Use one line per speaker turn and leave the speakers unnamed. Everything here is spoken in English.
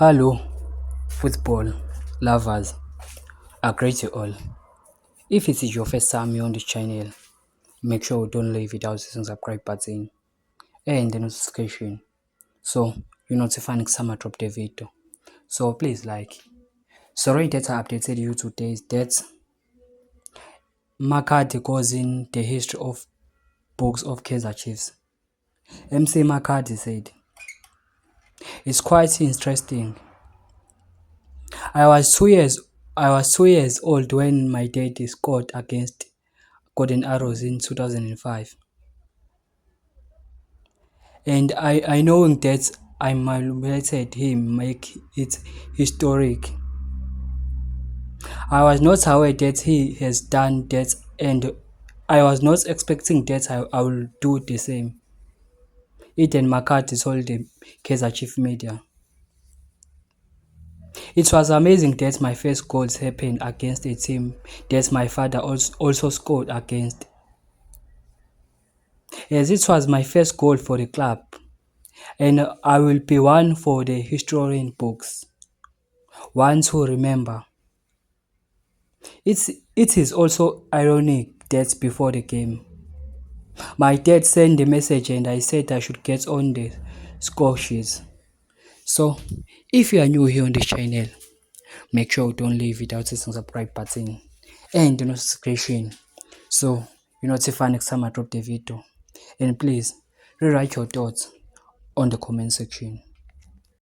Hello, football lovers. I greet you all. If it is your first time here on this channel, make sure you don't leave without using the subscribe button and the notification so you're notified next time I drop the video. So please like. Sorry that I updated you today is that McCarthy goes in the history of books of Kaizer Chiefs. MC McCarthy said, "It's quite interesting. I was 2 years I was 2 years old when my dad scored against Golden Arrows in 2005. And I knowing that I manipulated him make it historic. I was not aware that he has done that and I was not expecting that I will do the same." Eden McCarthy told the Kaizer Chief Media. "It was amazing that my first goals happened against a team that my father also scored against. As it was my first goal for the club, and I will be one for the historian books, one to remember. It is also ironic that before the game, my dad sent the message and I said I should get on the score sheets. So, if you are new here on this channel, make sure you don't leave without hitting the subscribe button and the notification so you're notified next time I drop the video. And please, rewrite your thoughts on the comment section.